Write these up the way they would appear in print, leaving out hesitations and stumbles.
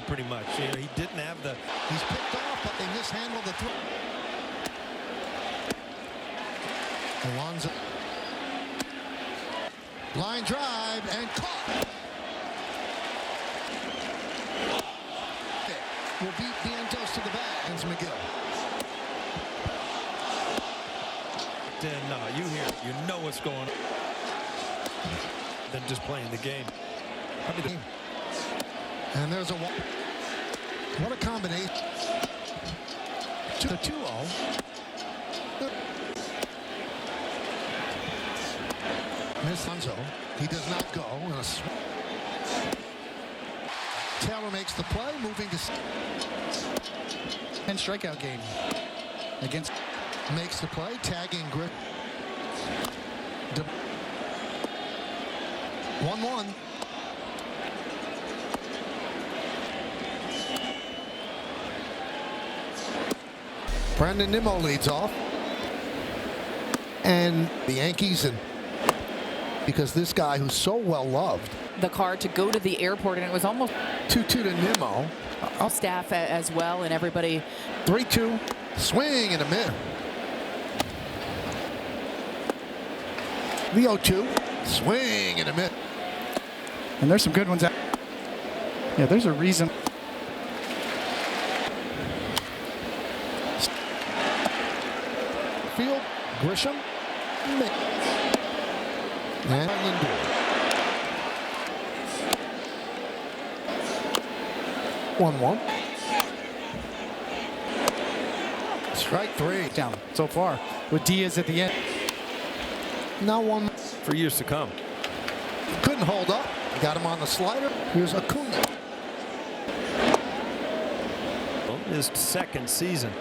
pretty much. You know, he didn't have the. He's picked off, but they mishandled the throw. Alonso. Line drive and caught. Will beat Vientos to the bag. Ends McGill. And you hear it. You know what's going on. Than just playing the game. And there's a one. What a combination. To the 2-0. Miss Alonso. He does not go. Taylor makes the play, moving to 10 strikeout game against. Makes the play, tagging Griff. 1-1. Brandon Nimmo leads off, and the Yankees, and because this guy who's so well loved. The car to go to the airport, and it was almost 2-2 to Nimmo. All staff as well, and everybody. 3-2, swing and a miss. The 0-2, swing and a miss. And there's some good ones out. Yeah, there's a reason. Field, Grisham, and Lindor. 1-1. Strike 3. Down so far with Diaz at the end. Now 1 for years to come. Couldn't hold up. Got him on the slider. Here's Acuna. Well, his second season.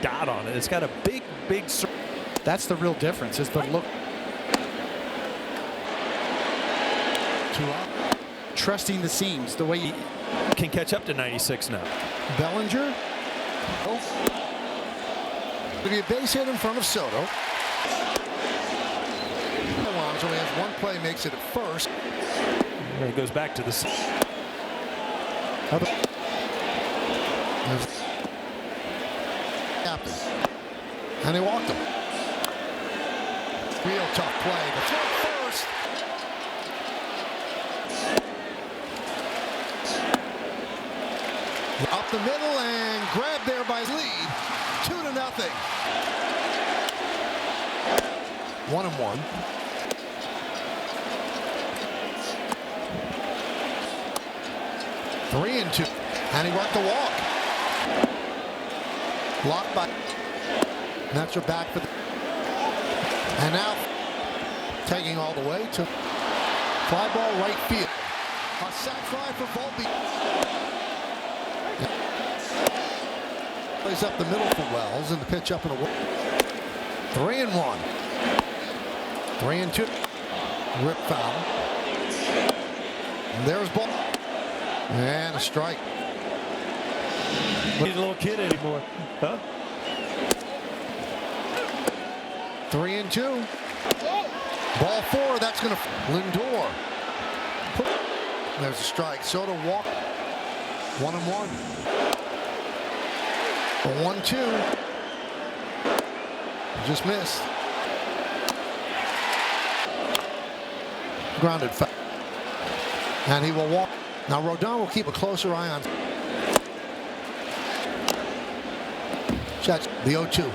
Dot on it. It's got a big. That's the real difference. Is the look. 2 out. Trusting the seams the way he can catch up to 96 now. Bellinger. To be a base hit in front of Soto. Alonso has one play, makes it at first. And he goes back to the. And they walked him. Real tough play. The throw first. Up the middle and grabbed there by lead. 2-0. 1-1. Three and 2. And he worked the walk. Blocked by. Mets are back for the. And now taking all the way to fly ball right field. A sac fly for Volpe. Plays up the middle for Wells, and the pitch up and away. 3-1. 3-2. Rip foul. And there's ball. And a strike. He's a little kid anymore, huh? 3-2. Ball 4. That's going to Lindor. There's a strike. Soto walk. 1-1. 1-2. Just missed. Grounded foul. And he will walk. Now Rodon will keep a closer eye on. Shots. The 0-2.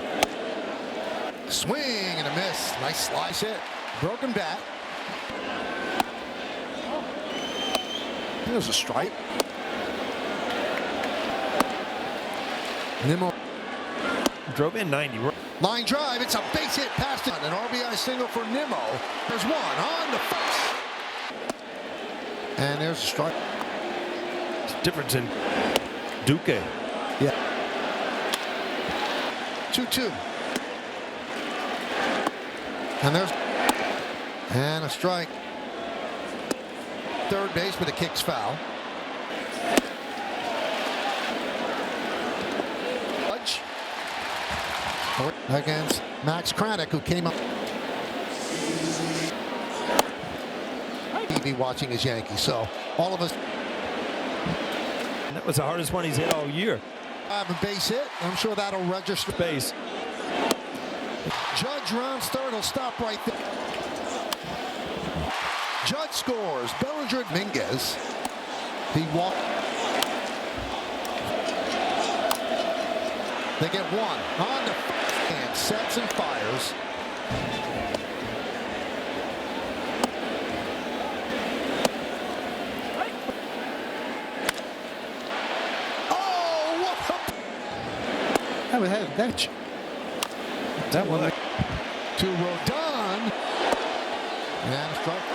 Swing and a miss. Nice slice hit. Broken bat. There's a strike. Nimmo drove in 90. Line drive. It's a base hit past it. An RBI single for Nimmo. There's one on the face. And there's a strike. Difference in Duque. Yeah. 2-2. And there's a strike. Third base, but it kicks foul. Against Max Kranick, who came up. TV watching his Yankees. So all of us. And that was the hardest one he's hit all year. Have a base hit. I'm sure that'll register. Base. Judge rounds third. He'll stop right there. Judge scores. Bellinger Dominguez. He walked. They get one. On to and sets and fires. Oh, what That one. to Rodon. And a strike.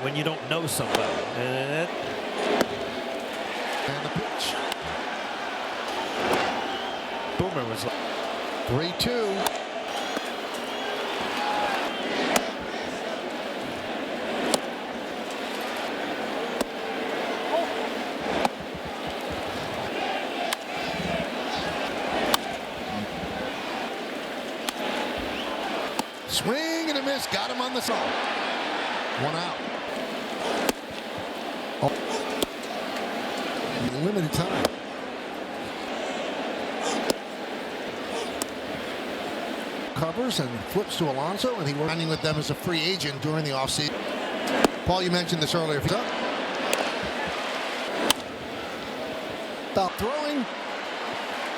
When you don't know somebody. And the pitch. Boomer was like 3-2. Swing and a miss. Got him on the song. One out. Oh. Limited time. Covers and flips to Alonso, and he was signing with them as a free agent during the offseason. Paul, you mentioned this earlier. About throwing.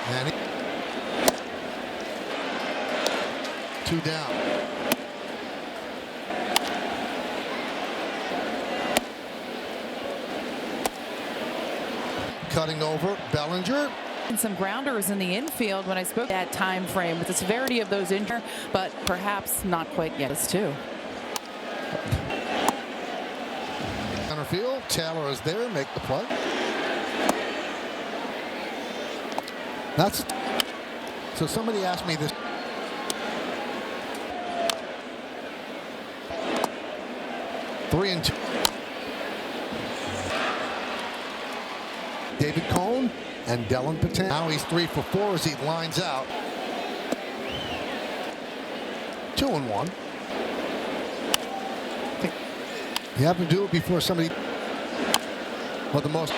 And two down. Cutting over Bellinger. And some grounders in the infield when I spoke that time frame with the severity of those injuries, but perhaps not quite yet as too. Center field. Taylor is there. Make the play. That's so. Somebody asked me this. Three and two. David Cone and Dellin Patan. Now he's 3 for 4 as he lines out. 2-1. You have to do it before somebody. Well, the most.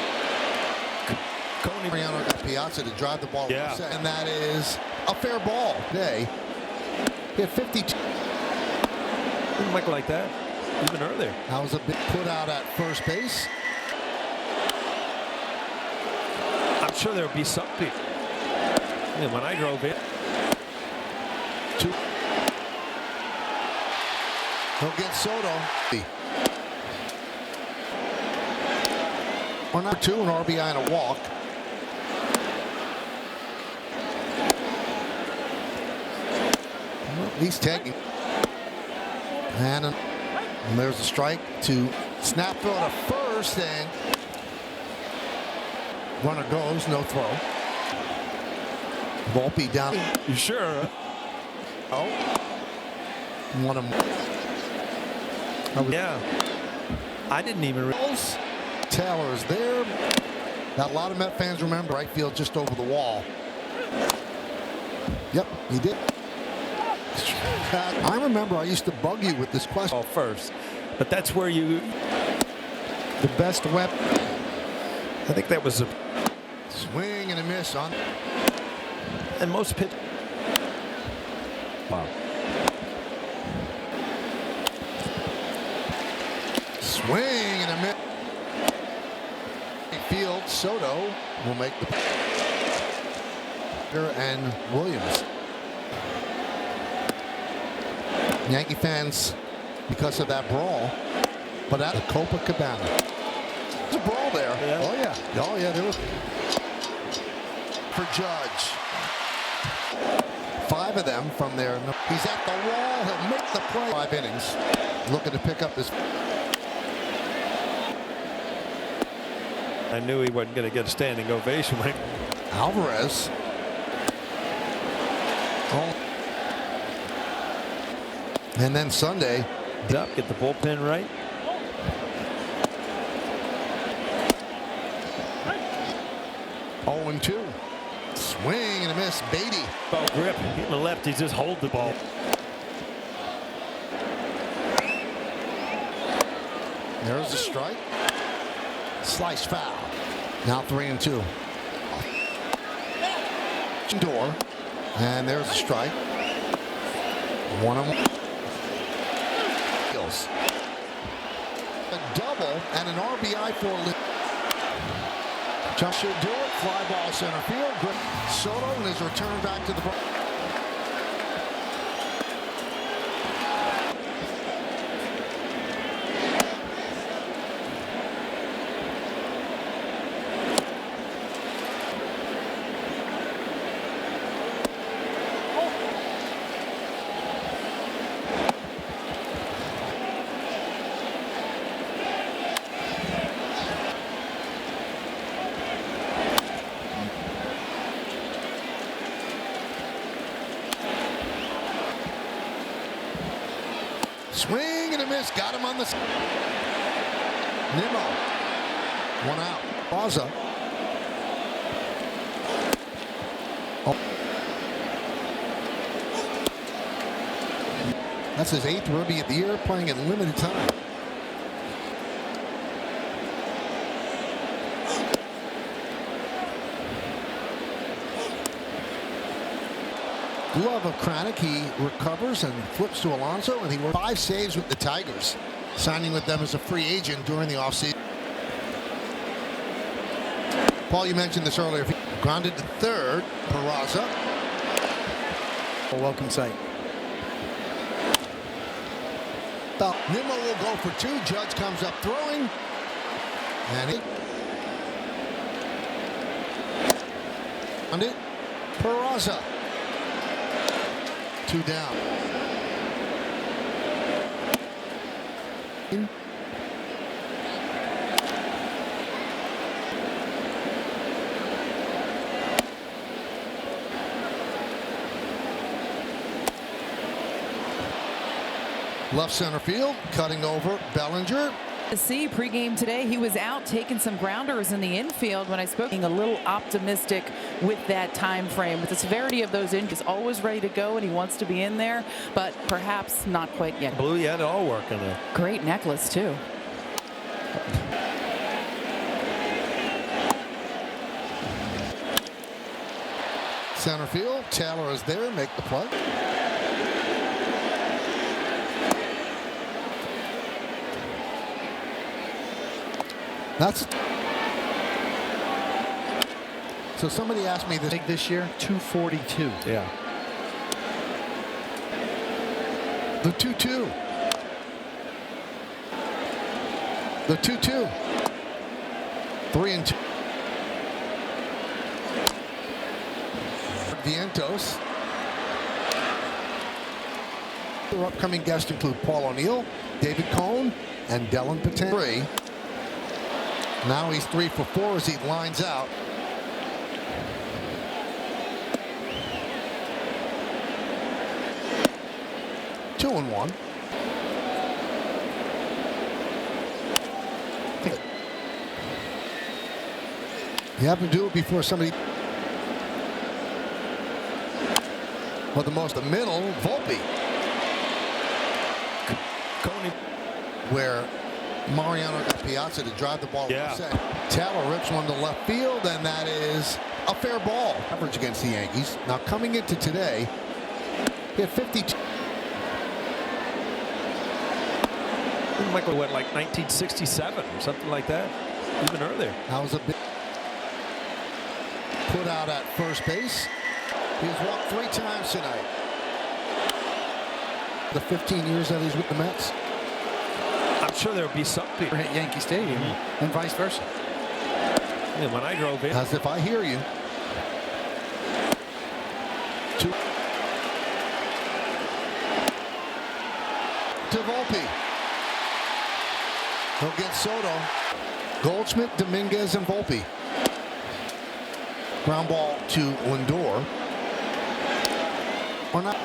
Coney. Mariano got Piazza to drive the ball. Yeah. And that is a fair ball today. He had 52. Didn't look like that even earlier. That was a bit put out at first base. I'm sure there'll be some people. And when I drove in, Two. He'll get Soto. One out, two, an RBI and a walk. Well, he's taking. And there's a strike to snap throw to first, and runner goes, no throw. Volpe down. you sure? Oh. One of them. Yeah. I didn't even realize. Taylor's there. That a lot of Met fans remember right field just over the wall. Yep, he did. I remember I used to bug you with this question. Ball first, but that's where you. The best weapon. I think that was a. Swing and a miss on. And most pitch. Wow. Swing and a miss. Field, Soto will make the. And Williams. Yankee fans, because of that brawl, but at the Copacabana. There's a brawl there. Yeah. Oh, yeah. Oh, yeah. There was. For Judge. 5 of them from there. He's at the wall. He'll make the play. 5 innings. Looking to pick up this. I knew he wasn't going to get a standing ovation. Alvarez. Oh. And then Sunday. Up, get the bullpen right. Oh, and 2. Swing and a miss. Beatty. Ball grip. Hitting the left. He just hold the ball. There's a strike. Slice foul. Now 3-2. Door. And there's a strike. 1-1. A double and an RBI for Lynn. Jump should do it. Fly ball center field. Soto and his return back to the. Swing and a miss. Got him on the. Nimmo. 1 out. Baza. Oh. That's his 8th rookie of the year, playing in limited time. Glove of Kranick. He recovers and flips to Alonso, and he worked 5 saves with the Tigers, signing with them as a free agent during the offseason. Paul, you mentioned this earlier. Grounded to third. Peraza. A welcome sight. Nimmo will go for 2. Judge comes up throwing. And it. Peraza. 2 down. Left center field, cutting over Bellinger. To see pregame today, he was out taking some grounders in the infield. When I spoke, being a little optimistic with that time frame. With the severity of those injuries, always ready to go, and he wants to be in there, but perhaps not quite yet. Blue, you had it all working there. Great necklace too. Center field, Taylor is there, make the play. That's so. Somebody asked me this. Big this year, 242. Yeah. The 2-2. The 2-2. 3-2. Vientos. Our upcoming guests include Paul O'Neill, David Cohn, and Dylan Patan. Now he's 3 for 4 as he lines out. Two and 1. You have to do it before somebody. Well, the most the middle, Volpe. Coney. Where Mariano got Piazza to drive the ball. Yeah. Taylor rips one to left field, and that is a fair ball. Average against the Yankees. Now coming into today, he had 52. Michael went like 1967 or something like that, even earlier. That was a bit put out at first base. He's walked 3 times tonight. The 15 years that he's with the Mets. I'm sure there would be some people At Yankee Stadium, and vice versa. And when I drove in. As if I hear you. 2 to Volpe. He'll get Soto. Goldschmidt, Dominguez, and Volpe. Ground ball to Lindor. Or not.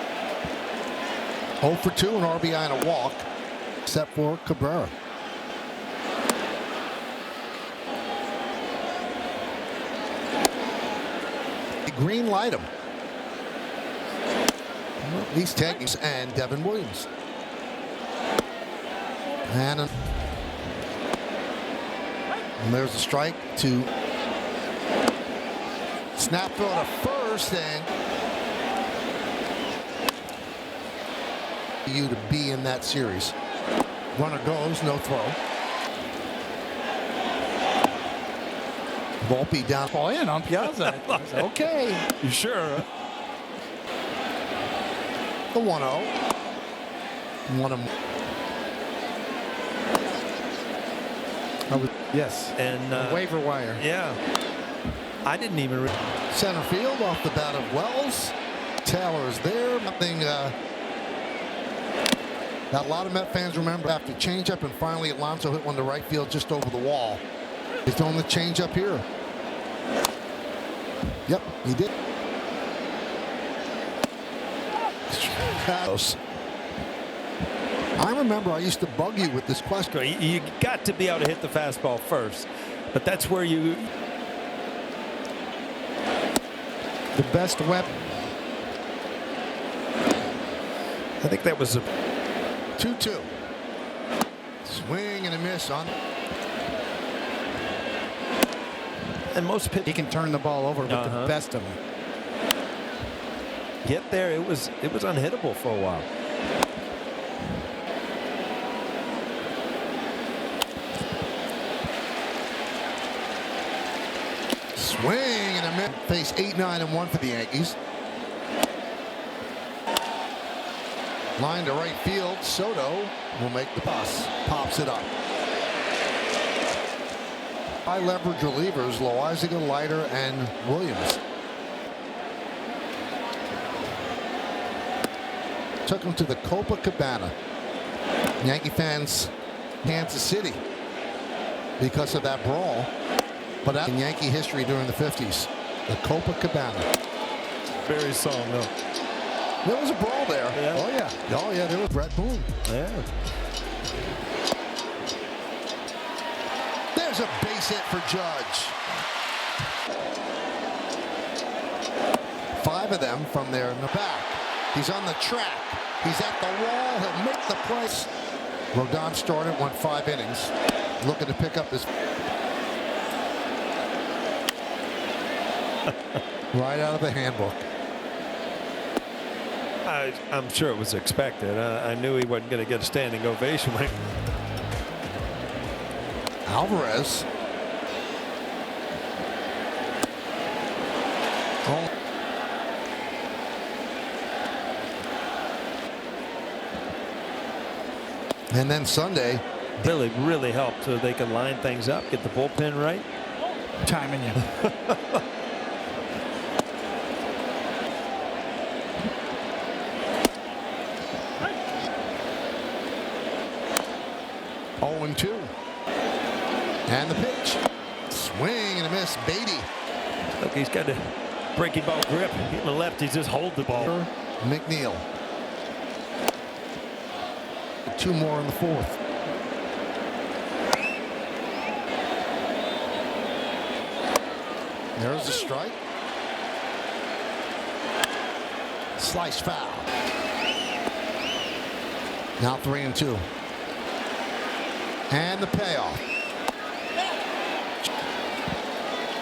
0 for 2, an RBI and a walk, except for Cabrera. Green light him. Well, he's taking and Devin Williams. And And there's a strike to snap throw to first, and you to be in that series. Runner goes, no throw. Volpe down. Ball in on Piazza. Okay. You sure? The 1-0. One of Yes. And Waiver wire. yeah, I didn't even. center field off the bat of Wells. Taylor's there. Nothing. That a lot of Met fans remember after changeup, and finally Alonso hit one to right field just over the wall. He's throwing the changeup here. Yep, he did. I remember I used to bug you with this question. You got to be able to hit the fastball first, but that's where you. The best weapon. I think that was a 2-2. Swing and a miss on. and most pitch. He can turn the ball over with the best of them. Get there, it was unhittable for a while. Swing and a miss. Face 8-9-1 for the Yankees. Line to right field. Soto will make the pass. Pops it up. High leverage relievers, Loaiziga, Leiter, and Williams. Took him to the Copacabana. Yankee fans, Kansas City, because of that brawl. But in Yankee history during the 50s, the Copacabana. Very song, though. There was a brawl there. Yeah. Oh yeah. Oh yeah. There was Brett Boone. Yeah. There's a base hit for Judge. 5 of them from there in the back. He's on the track. He's at the wall. He'll make the place. Rodon started, won 5 innings. Looking to pick up his. Right out of the handbook. I'm sure it was expected. I knew he wasn't going to get a standing ovation. Alvarez. Oh. And then Sunday. Really helped so they can line things up, get the bullpen right. Timing you. 0-2. And the pitch. Swing and a miss. Beatty. Look, he's got a breaking ball grip. Hitting the left, he just hold the ball. McNeil. 2 more in the 4th. There's a strike. Slice foul. Now 3-2. And the payoff.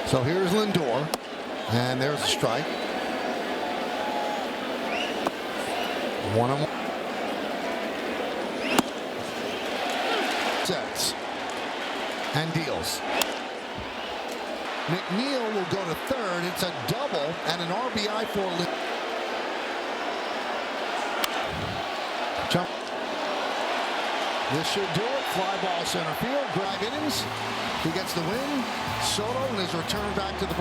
So here's Lindor. And there's a strike. 1-1. Sets. And deals. McNeil will go to third. It's a double and an RBI for Lindor. Jump. This should do it. Fly ball center field. Greg innings. He gets the win. Soto and his return back to the